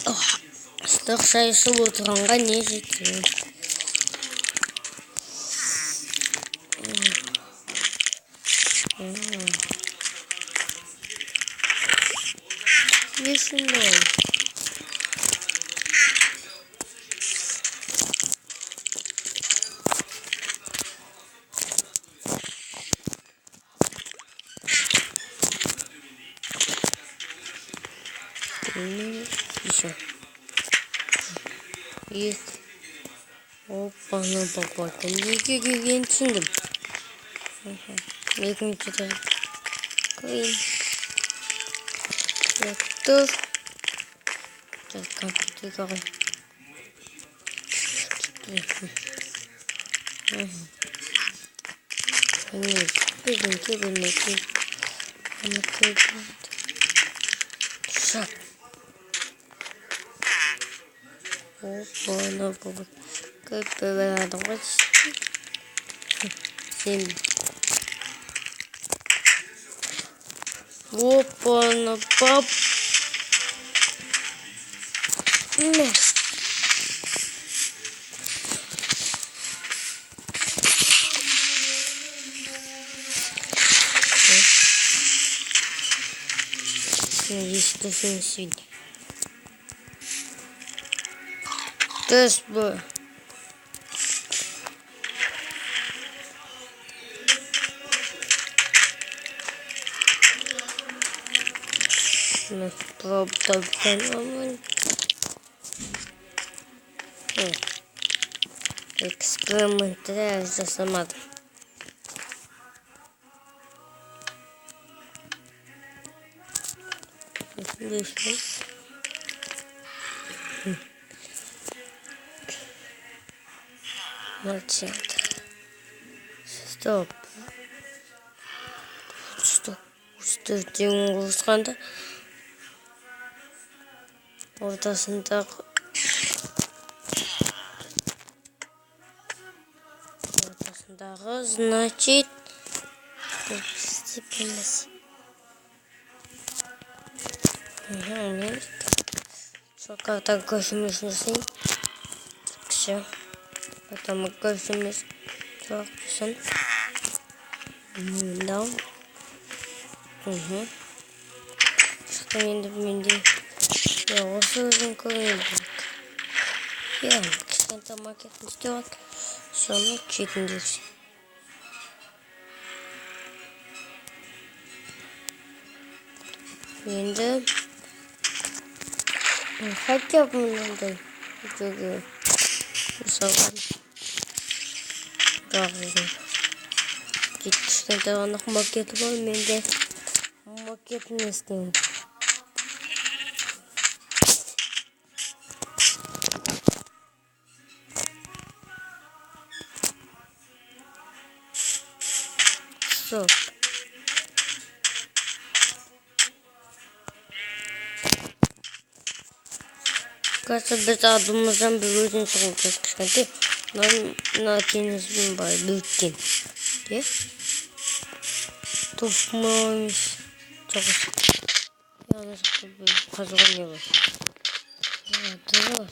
Ыстық шай ішіп отырғанға не жетеді? Весной. Еще. Есть. Опа, ну попасть. Неге келген түсіндім. Екінші қиын. Тұр. Компьютерге қой. Bizimki bilmekti. Şak. Опа, на попасть. Как повернуть? Семь. Опа, на пап. Надеюсь, что все сегодня. Тест бы. Правда, экспериментация за сама. Молчат. Стоп. Стоп. Үстіртен қосқанда ортасындағы значит степенность. Что как-то космический. Все. Потом космический. Да. Что не допустим. Я уже курил. Я кстати макет сделал. Sonra çekineceksin. Şimdi kaç yapımındayım. Çok iyi. Bu sabah daha güzel. Gitmişken devamlı maket var. Ben de maketini istiyorum. Stop. Кажется, без adımımızdan bir özün çıkacak çıkıntı. Nakinizmin var, büyüttüm. Diye. Tutmamış. Çok yanlışlıkla bir kazanıyor var. Dur.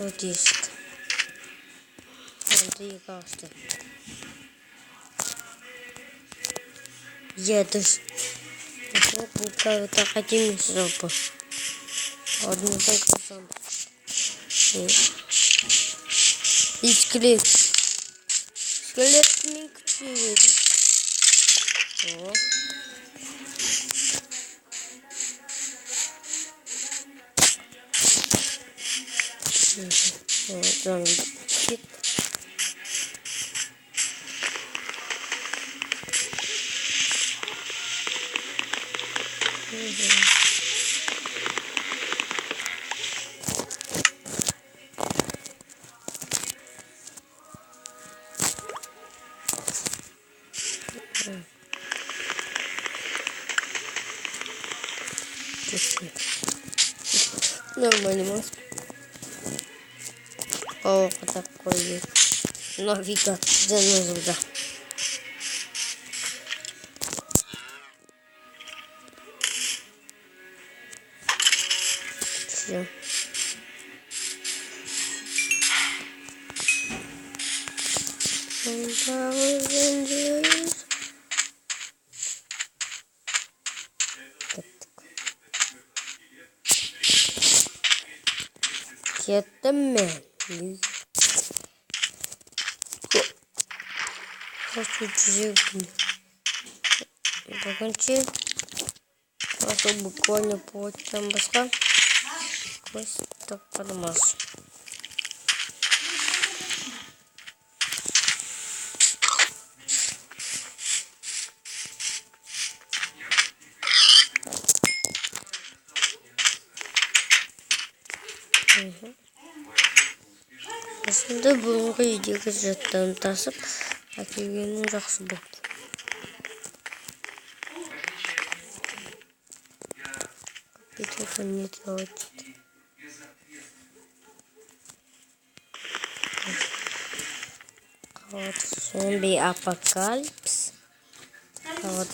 O disk. Oldu yıkaçtı. Yedir. Bu kavga kaçayım sopa. Adımızdan kazandı. İskelet. İskeletin küçüğü. O. Tamam. Нормально мост. О, такой навигация нужна. düşeceğim. Gittim mi? Nasıl uçacak? Bakınca nasıl буквально получаем баска. Кость так подумал. Aslında bugünkü videoga жаттан тасып әкелгенім жақсы болды. Компьютер не делать. Вот зомби апокалипс. Вот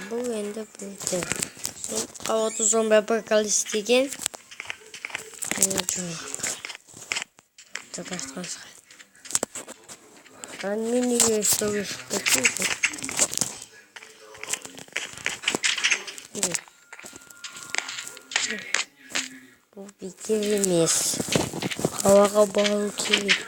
бұл енді білді. Вот зомби апокалипс деген жоқ. Мен неге сөйлесіп кеттім? Бұл бекер емес. Қалаға бару керек.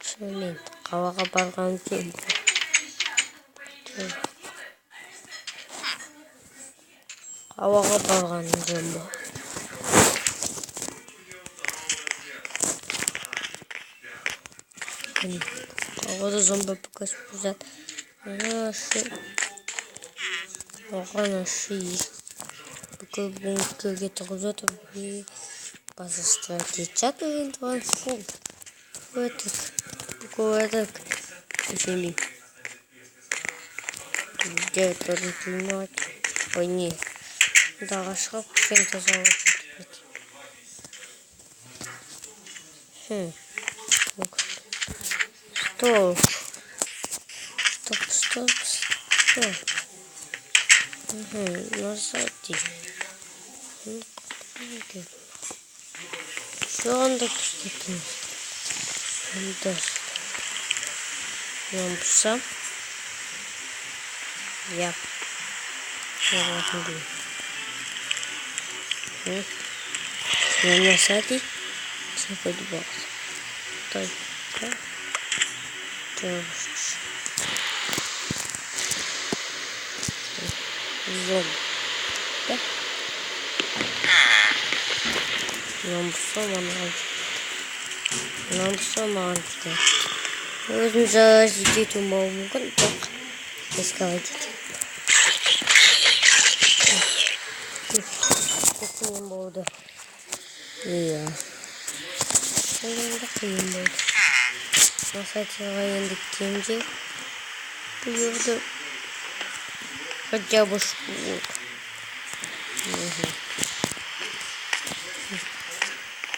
Шынымен қалаға барған жөн. Қалаға барған жөн бұл. Қалада зомби покажет. Оған ашы бүкіл бункерге тұрғыз отыр. Базыстырады. Чат ойындыған фул. Көтік. Үшемей. Где тоже клинать. Ой, не. Да, шығып кем-то завод. Стоп. Назади. Что он так что-то? Лампса. Я. Назади. Заходи бокс. Только. Зомби. Да? Лампса манчта. Өзін жеке тумауы мүмкін, бірақ эскалатить. Қиын болды. Иә. Қиын болды. Масатиға енді кемде. Бұл жерді хотя бы шкур.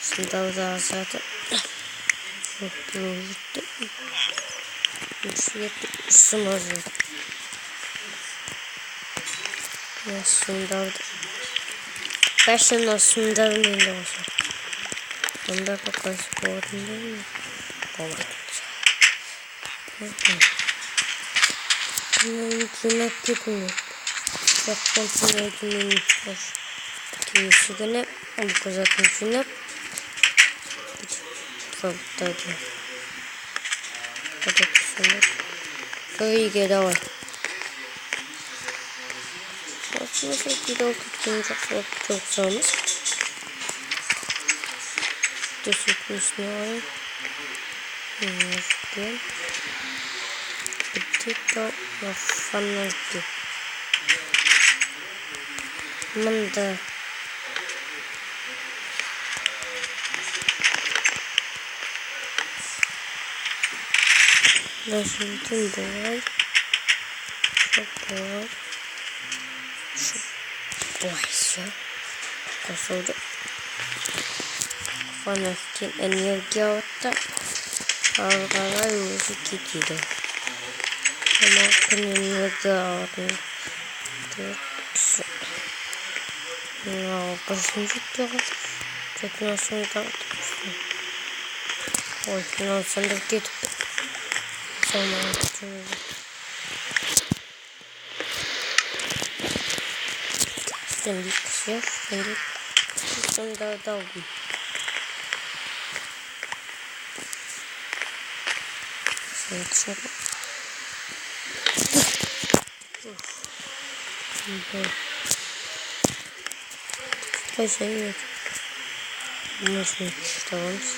Сындау жазады. Өтті. Үшеті ұсымазы. Сындауды. Қашын осындауын енді осы. Онда покажу болатынды. Болады. Кино кетмейді. Жақпан сынайды менің кемесі күні. Бұқызатын жинап. Қалыптайды. Қадап сындап. Көйге давай. Осынысы видео күткен жақсылап жоқсамыз. Төсектің үстіне алайын. Жықпен. Бітті маққаннанды. Мұнда. Нажимден бұлай. Бұлай. Бұлай, все. Қосылды. Фанастин энергиаутта аргага юусиккитилу. Амаккин энергиаутна. Пасинжуттера. Чатнасунтар. Ой, финансандеркит. Самаатчу. Стендик все, стендик. Стендалдалги. Сначала. Спасибо. Можно оставаться.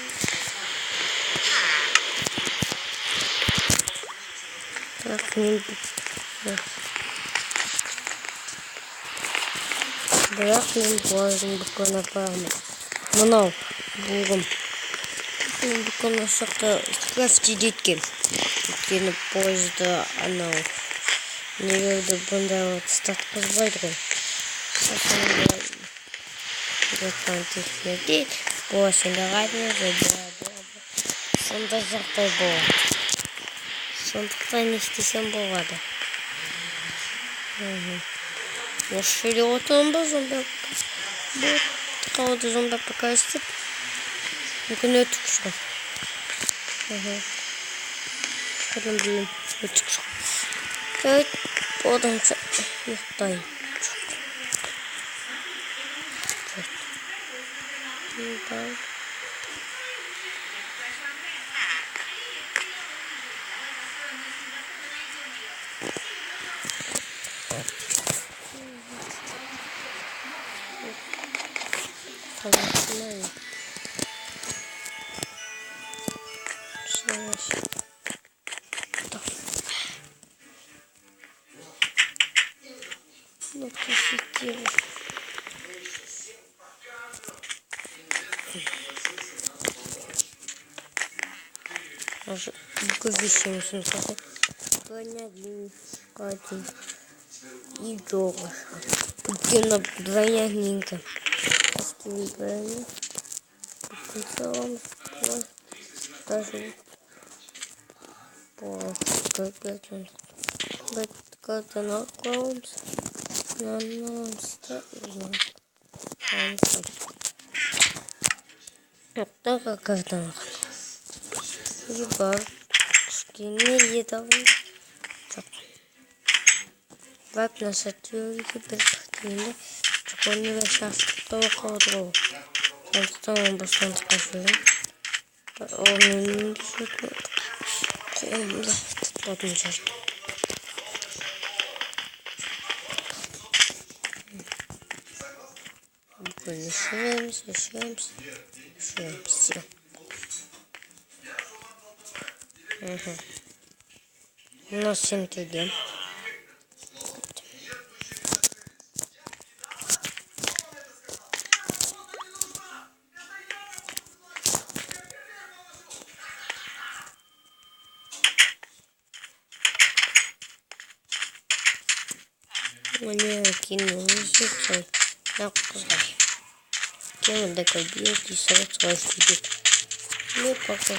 Так, не... Бірақ мен поездың бүкіл апарамын. Мынау бұлғым. Мен бүкіл ашықта крафти деткен. Өйткені поезді анау негерді бұнда статқызбайды ғой. Сақында жатқан технеде боласында ғадына жабырады. Сонда жақпай болады. Сондықтан істесем болады. Осы жерде отырмын ба зомби? Бұл қалды зомби пока істеп. Мүмкін өтік шығар. Қадым білем өтік шығар. Оданша ұйықтайын. Ну, посетили. Аж вещи смотреть. Гоняли один и долго. Купила бронягненько. Поставили броню. Потом даже по как-то наклонимся. На это как-то либо скины едовые. Как на сатюрке перехватили, он не вешал только другого. Он быстро скажу. Он не шутит. Вот ничего. Швемся. У нас 7 кг. Мне кинулся. Так, куда? Тема такой бьет и сразу будет. Ну, пока